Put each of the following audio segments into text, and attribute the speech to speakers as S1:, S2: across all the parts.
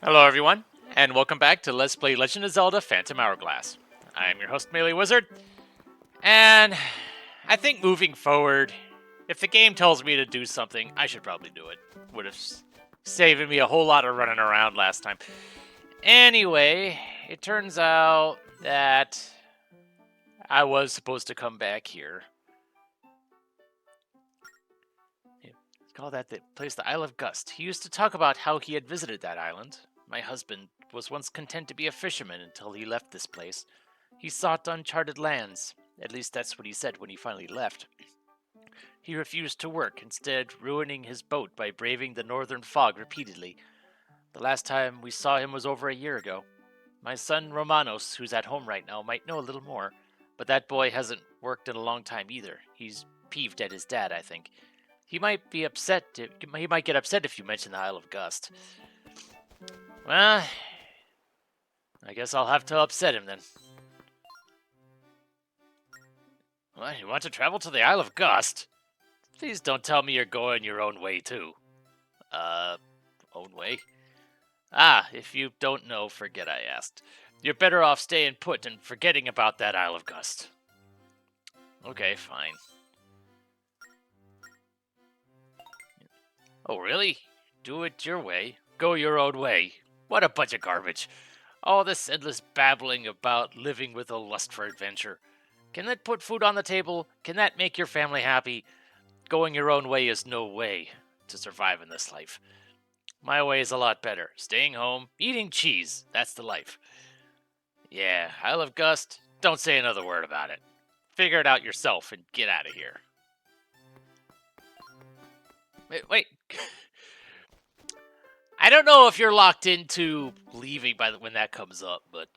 S1: Hello everyone, and welcome back to Let's Play Legend of Zelda Phantom Hourglass. I am your host, MeleeWizard, and I think moving forward, if the game tells me to do something, I should probably do it. Would have saved me a whole lot of running around last time. Anyway, it turns out that I was supposed to come back here. Let's call that the place the Isle of Gust. He used to talk about how he had visited that island. My husband was once content to be a fisherman until he left this place. He sought uncharted lands. At least that's what he said when he finally left. He refused to work, instead ruining his boat by braving the northern fog repeatedly. The last time we saw him was over a year ago. My son Romanos, who's at home right now, might know a little more, but that boy hasn't worked in a long time either. He's peeved at his dad, I think. He might be upset. He might get upset if you mention the Isle of Gust. Well, I guess I'll have to upset him then. What, you want to travel to the Isle of Gust? Please don't tell me you're going your own way too. Own way? Ah, if you don't know, forget I asked. You're better off staying put and forgetting about that Isle of Gust. Okay, fine. Oh, really? Do it your way. Go your own way. What a bunch of garbage. All this endless babbling about living with a lust for adventure. Can that put food on the table? Can that make your family happy? Going your own way is no way to survive in this life. My way is a lot better. Staying home, eating cheese. That's the life. Yeah, Isle of Gust. Don't say another word about it. Figure it out yourself and get out of here. Wait. I don't know if you're locked into leaving when that comes up, but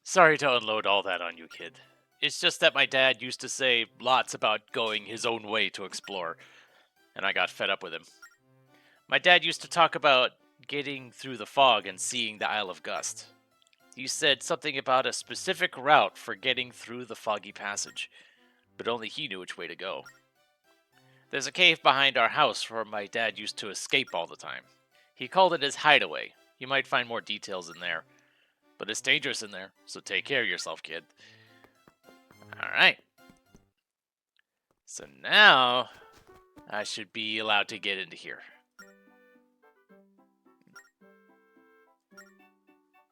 S1: sorry to unload all that on you, kid. It's just that my dad used to say lots about going his own way to explore, and I got fed up with him. My dad used to talk about getting through the fog and seeing the Isle of Gust. He said something about a specific route for getting through the foggy passage, but only he knew which way to go. There's a cave behind our house where my dad used to escape all the time. He called it his hideaway. You might find more details in there. But it's dangerous in there, so take care of yourself, kid. Alright. So now, I should be allowed to get into here.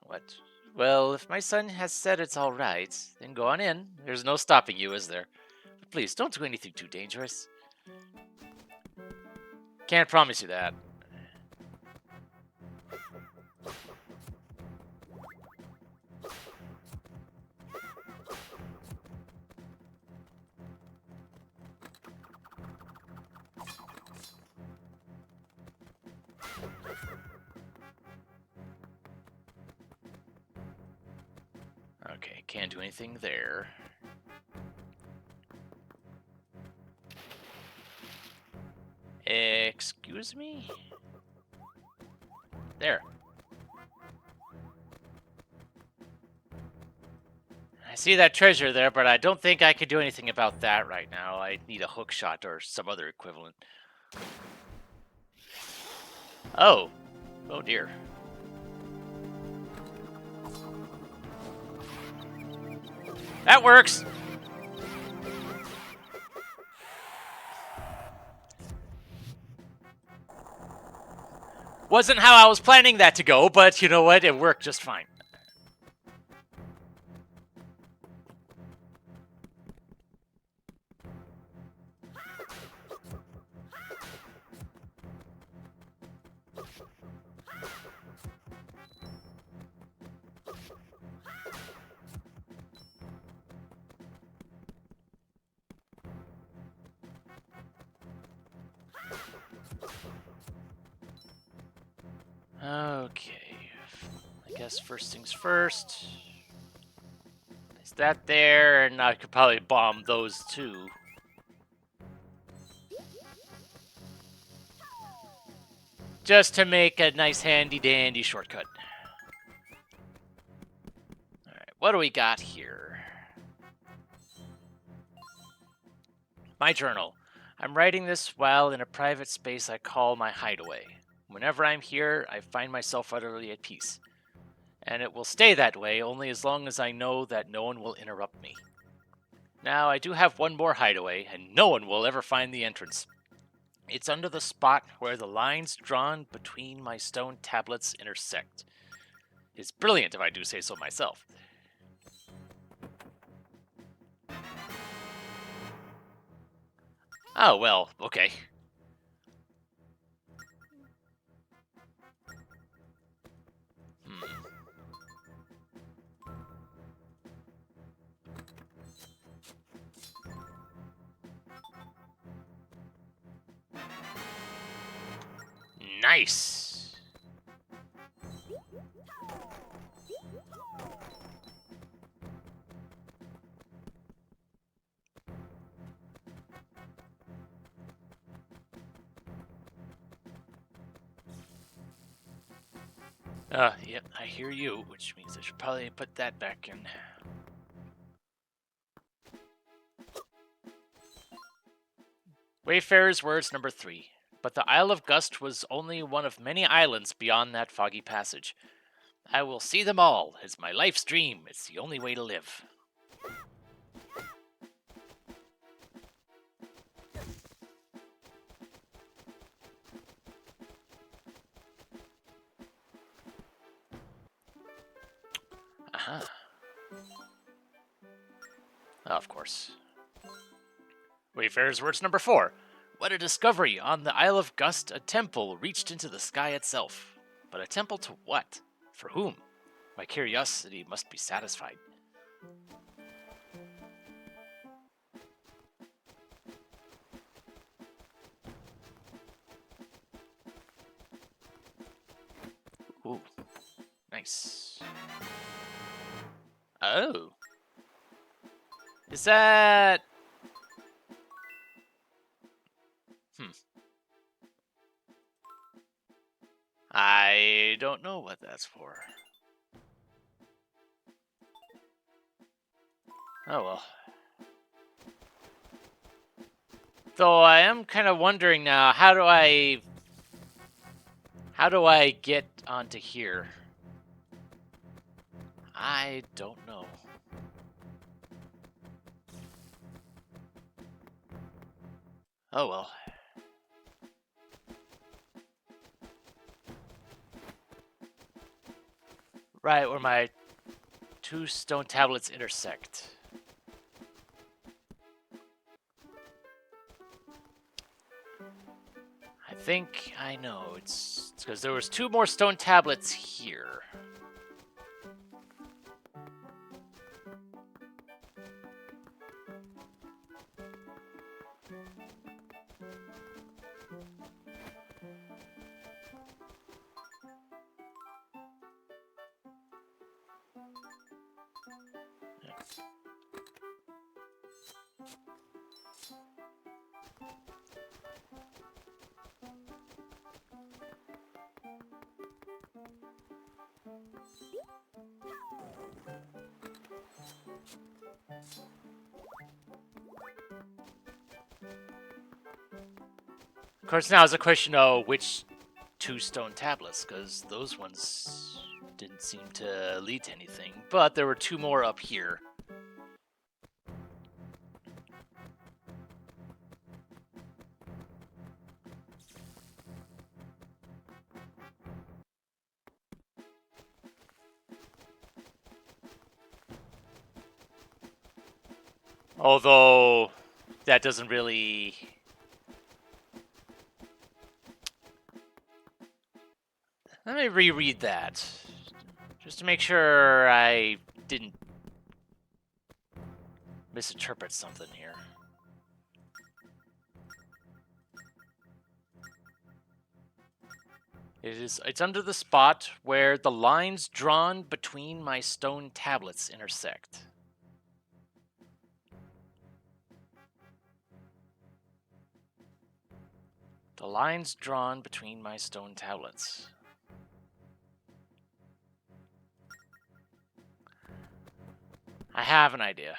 S1: What? Well, if my son has said it's alright, then go on in. There's no stopping you, is there? But please, don't do anything too dangerous. Can't promise you that. Okay, can't do anything there. Excuse me? There. I see that treasure there, but I don't think I could do anything about that right now. I need a hook shot or some other equivalent. Oh. Oh dear. That works! Wasn't how I was planning that to go, but you know what? It worked just fine. Okay. I guess first things first. Place that there, and I could probably bomb those too. Just to make a nice handy-dandy shortcut. Alright, what do we got here? My journal. I'm writing this while in a private space I call my hideaway. Whenever I'm here, I find myself utterly at peace. And it will stay that way only as long as I know that no one will interrupt me. Now, I do have one more hideaway, and no one will ever find the entrance. It's under the spot where the lines drawn between my stone tablets intersect. It's brilliant, if I do say so myself. Oh, well, okay. Nice. Yep, I hear you, which means I should probably put that back in. Wayfarer's words number 3. But the Isle of Gust was only one of many islands beyond that foggy passage. I will see them all. It's my life's dream. It's the only way to live. Uh-huh. Oh, of course. Wayfarer's words number 4. What a discovery! On the Isle of Gust, a temple reached into the sky itself. But a temple to what? For whom? My curiosity must be satisfied. Ooh, nice. Oh. Is that... I don't know what that's for. Oh well. Though I am kind of wondering now, how do I get onto here? I don't know. Oh well. Right where my 2 stone tablets intersect. I think I know. It's because there was 2 more stone tablets here. Of course, now it's a question of which 2 stone tablets, because those ones didn't seem to lead to anything. But there were 2 more up here. Although, that doesn't really... Let me reread that. Just to make sure I didn't misinterpret something here. It's under the spot where the lines drawn between my stone tablets intersect. The lines drawn between my stone tablets. I have an idea.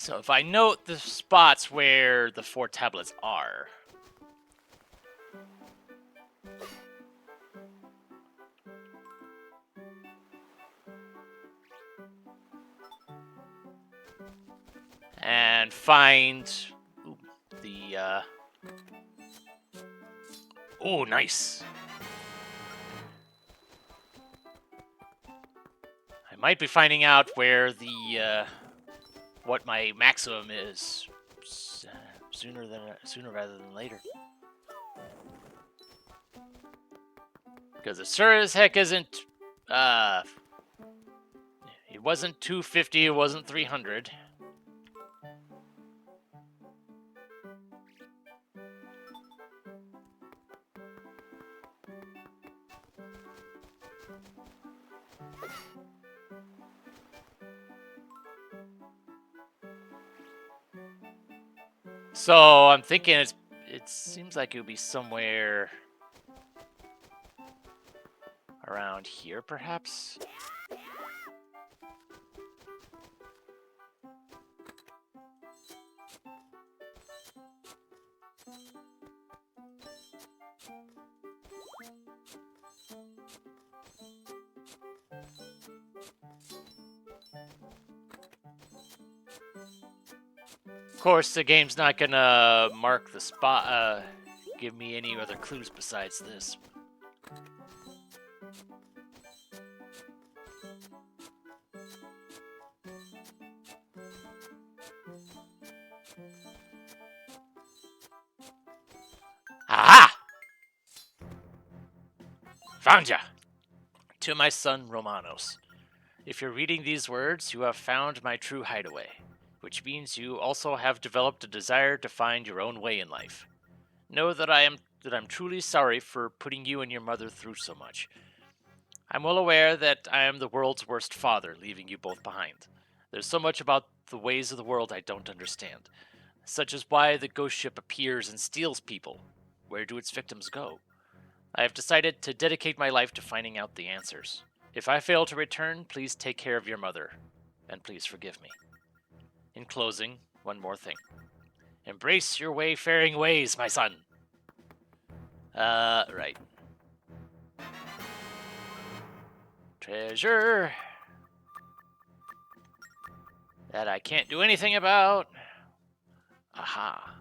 S1: So if I note the spots where the 4 tablets are... and find the oh, nice. I might be finding out where the what my maximum is sooner rather than later. Because it sure as heck isn't it wasn't 250, it wasn't 300. So I'm thinking it seems like it would be somewhere around here, perhaps. Of course, the game's not gonna mark the spot, give me any other clues besides this. Aha! Found ya! To my son, Romanos. If you're reading these words, you have found my true hideaway, which means you also have developed a desire to find your own way in life. Know that I'm truly sorry for putting you and your mother through so much. I'm well aware that I am the world's worst father, leaving you both behind. There's so much about the ways of the world I don't understand, such as why the ghost ship appears and steals people. Where do its victims go? I have decided to dedicate my life to finding out the answers. If I fail to return, please take care of your mother, and please forgive me. In closing, one more thing. Embrace your wayfaring ways, my son. Right. Treasure. That I can't do anything about. Aha.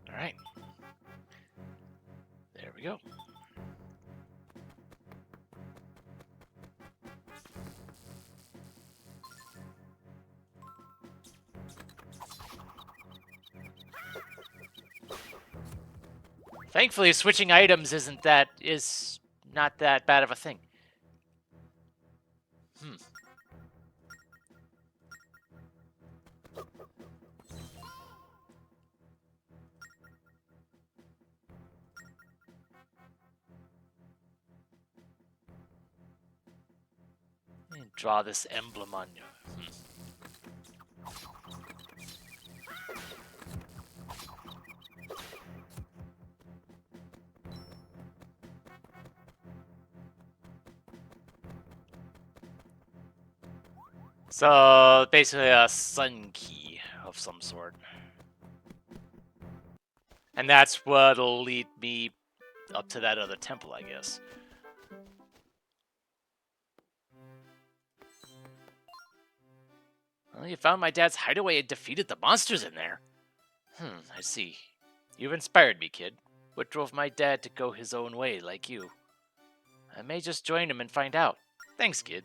S1: Alright. There we go. Thankfully, switching items is not that bad of a thing. Draw this emblem on you. So, basically a sun key of some sort. And that's what'll lead me up to that other temple, I guess. Well, you found my dad's hideaway and defeated the monsters in there. I see. You've inspired me, kid. What drove my dad to go his own way like you? I may just join him and find out. Thanks, kid.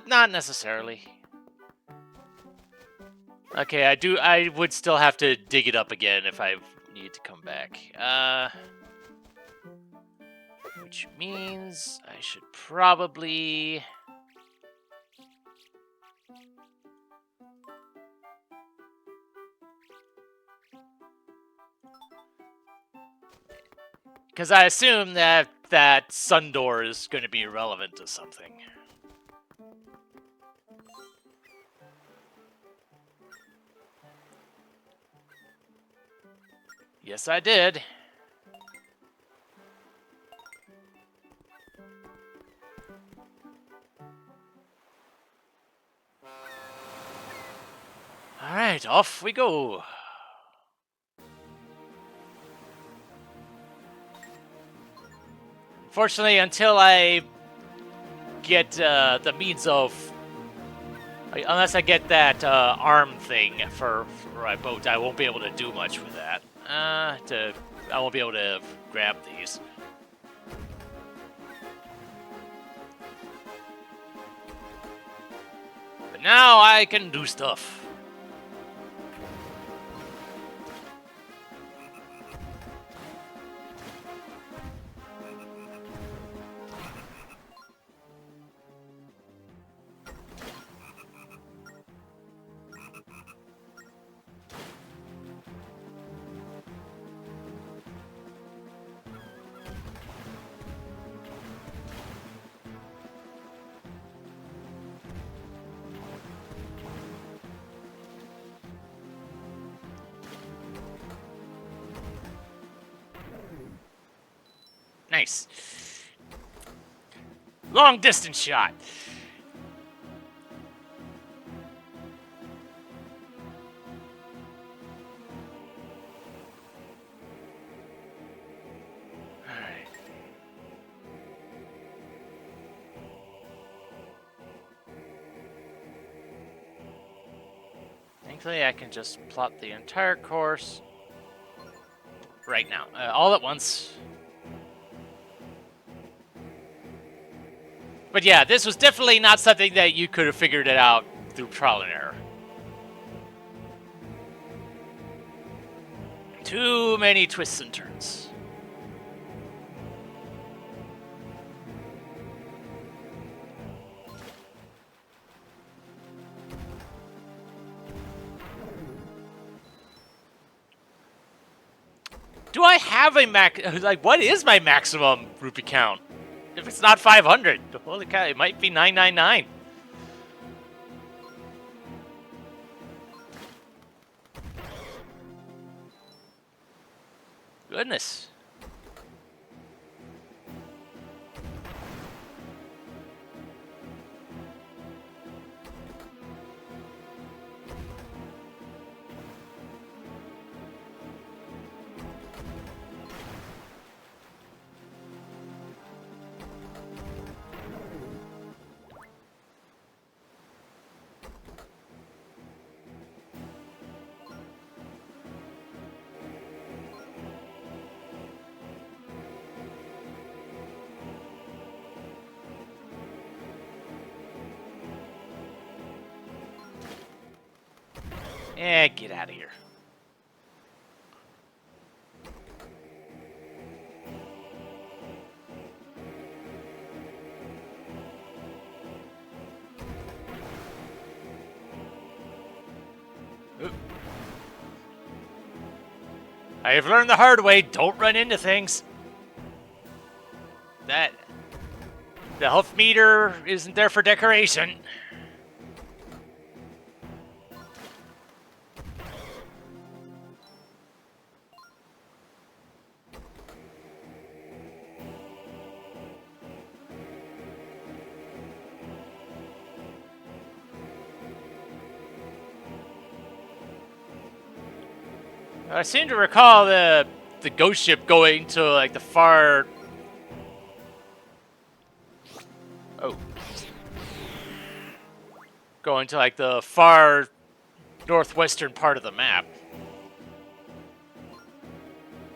S1: Not necessarily. Okay, I would still have to dig it up again if I need to come back. which means I should probably... Because I assume that that sun door is going to be relevant to something. Yes, I did. Alright, off we go. Fortunately, until I get the means of... Unless I get that arm thing for my boat, I won't be able to do much with that. I won't be able to grab these. But now I can do stuff. Nice. Long distance shot. Alright. Thankfully, I can just plot the entire course right now, all at once. But yeah, this was definitely not something that you could have figured it out through trial and error. Too many twists and turns. Do I have a like, what is my maximum rupee count? If it's not 500, holy cow, it might be 999. Goodness. Eh, get out of here. Oop. I have learned the hard way, don't run into things. The health meter isn't there for decoration. I seem to recall the ghost ship going to like the far... Oh. Going to like the far northwestern part of the map.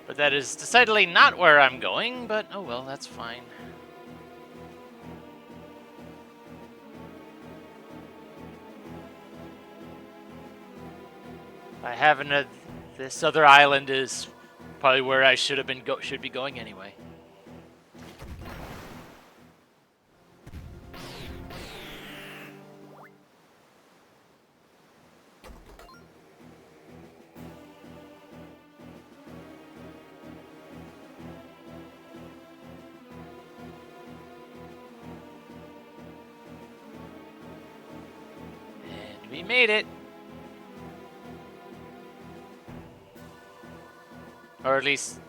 S1: But that is decidedly not where I'm going, but oh well, that's fine. I haven't... This other island is probably where I should be going anyway. We made it. Or at least...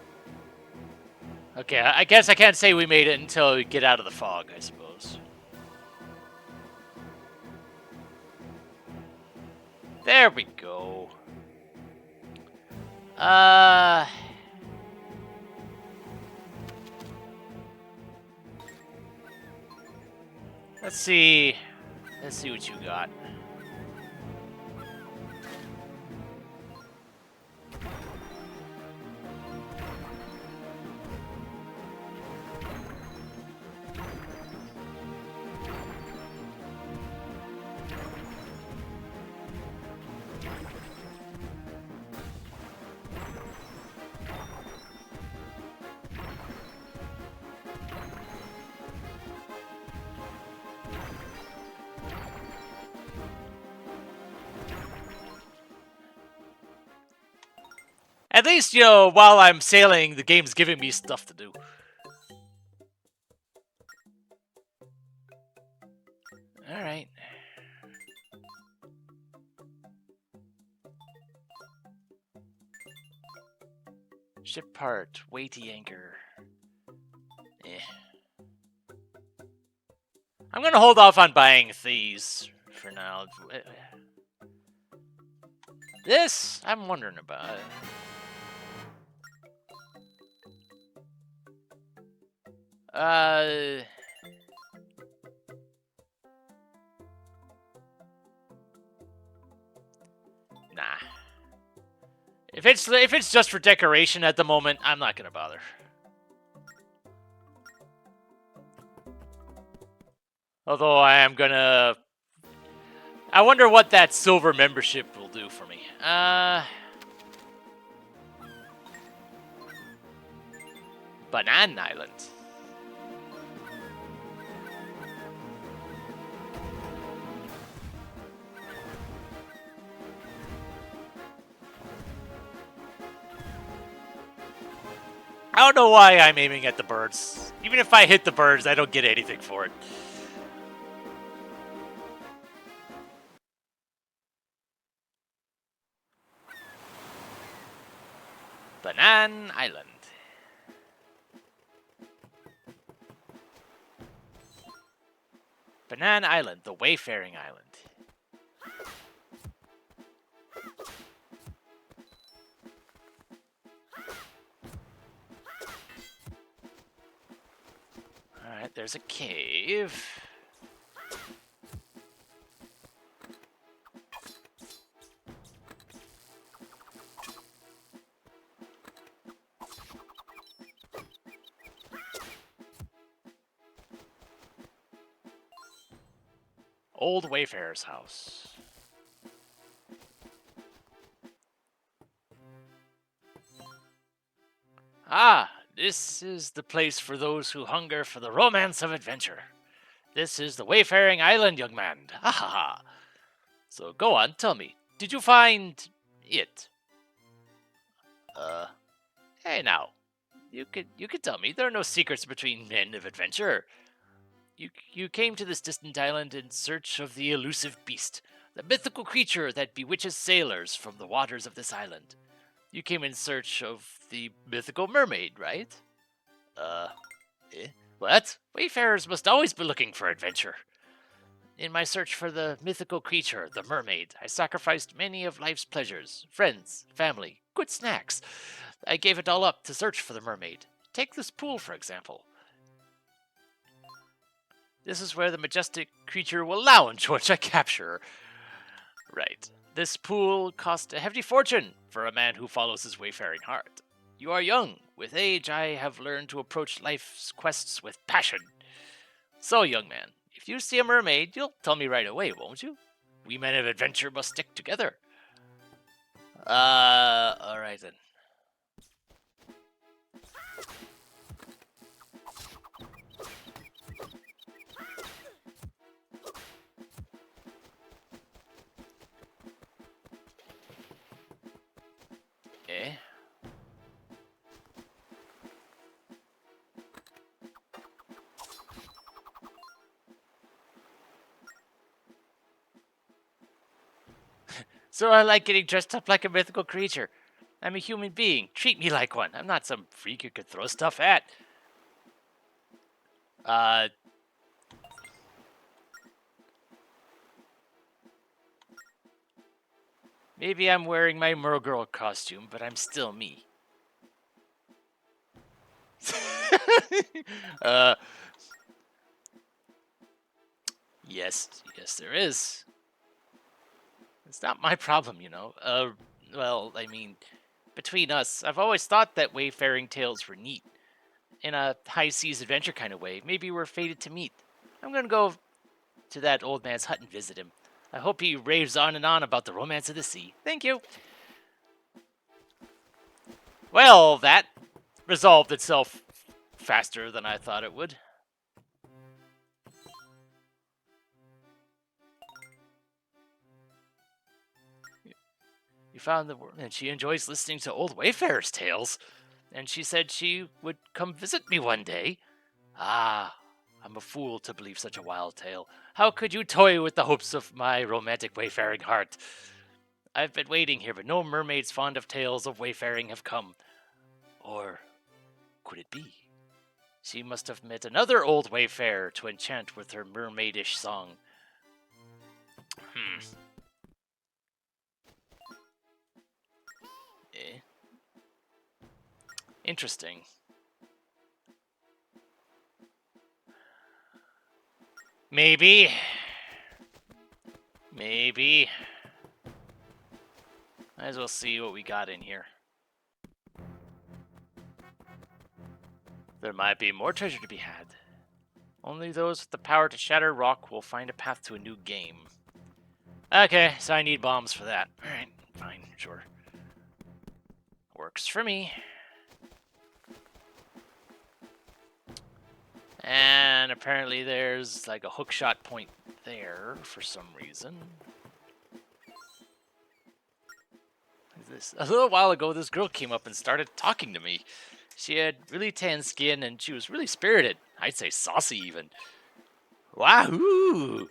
S1: Okay, I guess I can't say we made it until we get out of the fog, I suppose. There we go. Let's see. Let's see what you got. At least, you know, while I'm sailing, the game's giving me stuff to do. Alright. Ship part, weighty anchor. I'm gonna hold off on buying these for now. This, I'm wondering about. Nah. If it's just for decoration at the moment, I'm not gonna bother. Although I am gonna... I wonder what that silver membership will do for me. Banana Island. I don't know why I'm aiming at the birds. Even if I hit the birds, I don't get anything for it. Banana Island. Banana Island, the Wayfaring Island. Alright, there's a cave. Old Wayfarer's house. Ah, this is the place for those who hunger for the romance of adventure. This is the Wayfaring Island, young man. Ha ha ha. So go on, tell me, did you find it? Hey now, you could tell me. There are no secrets between men of adventure. You came to this distant island in search of the elusive beast, the mythical creature that bewitches sailors from the waters of this island. You came in search of the mythical mermaid, right? What? Wayfarers must always be looking for adventure. In my search for the mythical creature, the mermaid, I sacrificed many of life's pleasures, friends, family, good snacks. I gave it all up to search for the mermaid. Take this pool, for example. This is where the majestic creature will lounge once I capture her. Right. This pool cost a hefty fortune for a man who follows his wayfaring heart. You are young. With age, I have learned to approach life's quests with passion. So, young man, if you see a mermaid, you'll tell me right away, won't you? We men of adventure must stick together. Alright then. Okay. So I like getting dressed up like a mythical creature. I'm a human being. Treat me like one. I'm not some freak you could throw stuff at. Maybe I'm wearing my Mergirl costume, but I'm still me. Yes, there is. It's not my problem, you know. Well, I mean, between us, I've always thought that wayfaring tales were neat. In a high seas adventure kind of way. Maybe we're fated to meet. I'm gonna go to that old man's hut and visit him. I hope he raves on and on about the romance of the sea. Thank you. Well, that resolved itself faster than I thought it would. You found the and she enjoys listening to old wayfarers' tales. And she said she would come visit me one day. Ah, I'm a fool to believe such a wild tale. How could you toy with the hopes of my romantic wayfaring heart? I've been waiting here, but no mermaids fond of tales of wayfaring have come. Or could it be? She must have met another old wayfarer to enchant with her mermaidish song. Eh? Interesting. Maybe. Maybe. Might as well see what we got in here. There might be more treasure to be had. Only those with the power to shatter rock will find a path to a new game. Okay, so I need bombs for that. Alright, fine, sure. Works for me. And apparently there's like a hookshot point there for some reason. A little while ago, this girl came up and started talking to me. She had really tan skin and she was really spirited. I'd say saucy even. Wahoo!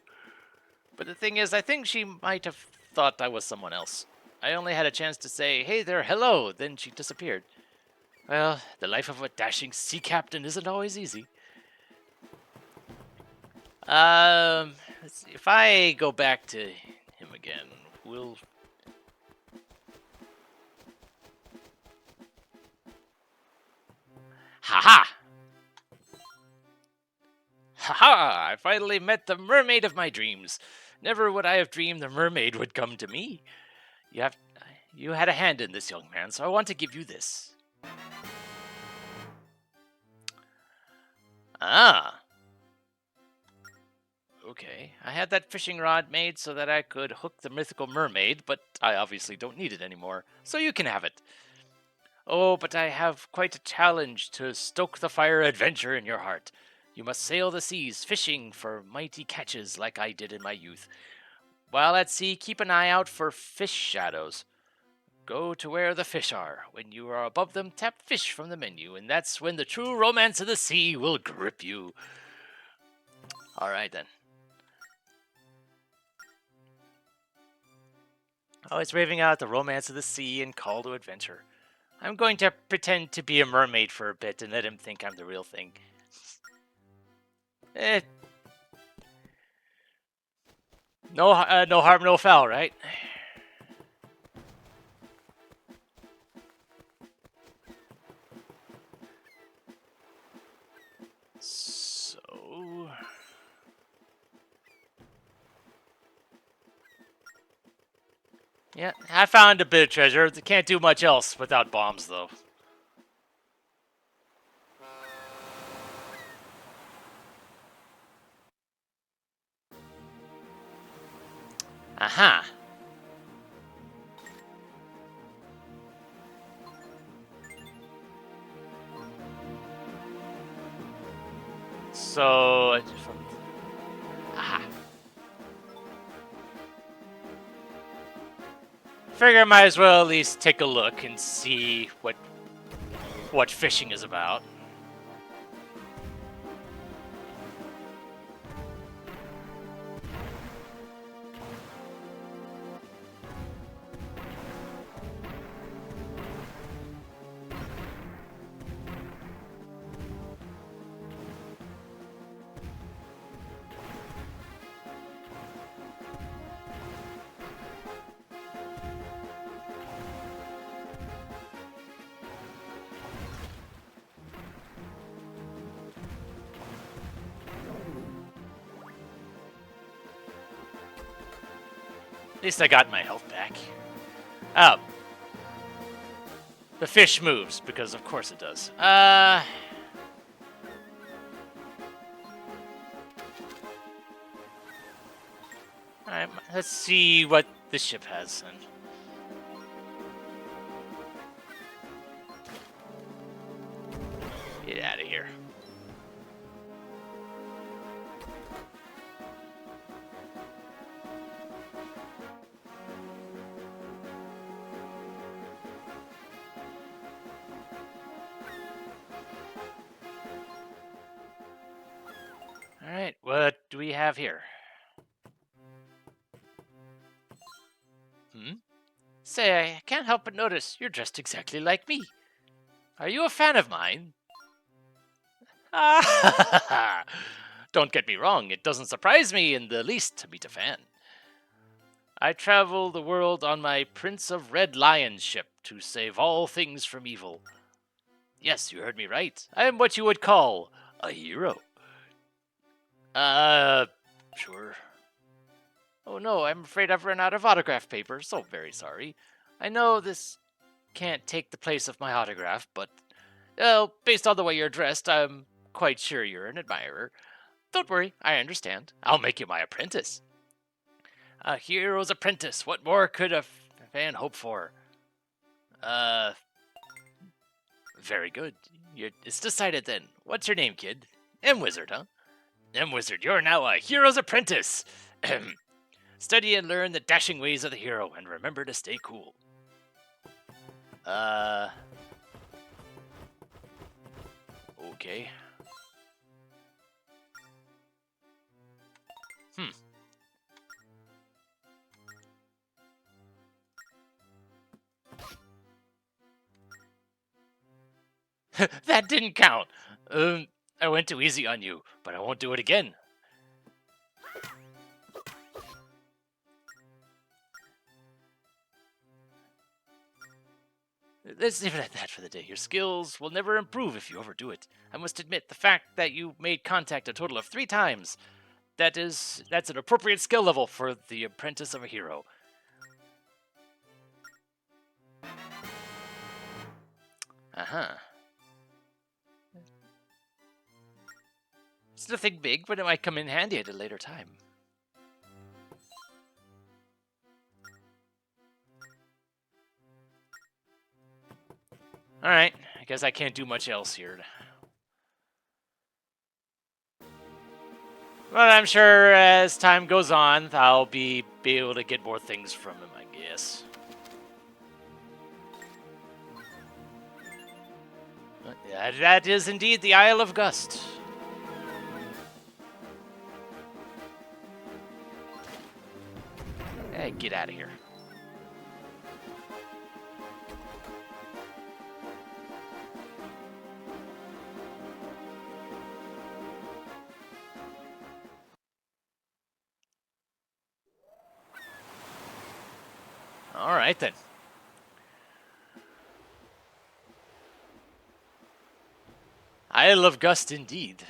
S1: But the thing is, I think she might have thought I was someone else. I only had a chance to say, hey there, hello, then she disappeared. Well, the life of a dashing sea captain isn't always easy. Let's see. If I go back to him again, we'll... Ha-ha! Ha-ha! I finally met the mermaid of my dreams. Never would I have dreamed the mermaid would come to me. You had a hand in this, young man, so I want to give you this. Ah. Okay. I had that fishing rod made so that I could hook the mythical mermaid, but I obviously don't need it anymore, so you can have it. Oh, but I have quite a challenge to stoke the fire adventure in your heart. You must sail the seas, fishing for mighty catches like I did in my youth. While at sea, keep an eye out for fish shadows. Go to where the fish are. When you are above them, tap fish from the menu, and that's when the true romance of the sea will grip you. Alright then. Always raving out the romance of the sea and call to adventure. I'm going to pretend to be a mermaid for a bit and let him think I'm the real thing. No harm, no foul, right? So... yeah, I found a bit of treasure. Can't do much else without bombs, though. Aha! So... aha. Figure I might as well at least take a look and see what fishing is about. least I got my health back. Oh. The fish moves, because of course it does. Alright, let's see what this ship has then. Get out of here. Alright, what do we have here? Say, I can't help but notice you're dressed exactly like me. Are you a fan of mine? Ah, don't get me wrong, it doesn't surprise me in the least to meet a fan. I travel the world on my Prince of Red Lion ship to save all things from evil. Yes, you heard me right. I am what you would call a hero. Sure. Oh no, I'm afraid I've run out of autograph paper, so very sorry. I know this can't take the place of my autograph, but, well, based on the way you're dressed, I'm quite sure you're an admirer. Don't worry, I understand. I'll make you my apprentice. A hero's apprentice. What more could a fan hope for? Very good. It's decided then. What's your name, kid? MeleeWizard, huh? MeleeWizard, you're now a hero's apprentice. Study and learn the dashing ways of the hero, and remember to stay cool. Okay. That didn't count. I went too easy on you, but I won't do it again. Let's leave it at that for the day. Your skills will never improve if you overdo it. I must admit, the fact that you made contact a total of 3 times, that's an appropriate skill level for the apprentice of a hero. It's nothing big, but it might come in handy at a later time. Alright, I guess I can't do much else here. But I'm sure as time goes on, I'll be able to get more things from him, I guess. That is indeed the Isle of Gust. Hey, get out of here. All right, then. Isle of Gust, indeed.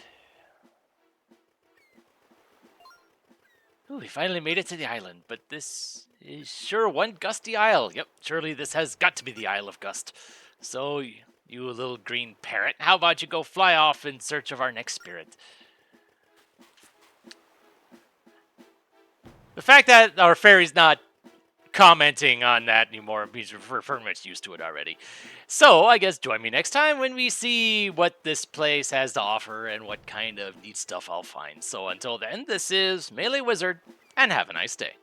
S1: Ooh, we finally made it to the island, but this is sure one gusty isle. Yep, surely this has got to be the Isle of Gust. So, you little green parrot, how about you go fly off in search of our next spirit? The fact that our fairy's not commenting on that anymore means we're pretty much used to it already. So, I guess join me next time when we see what this place has to offer and what kind of neat stuff I'll find. So, until then, this is MeleeWizard, and have a nice day.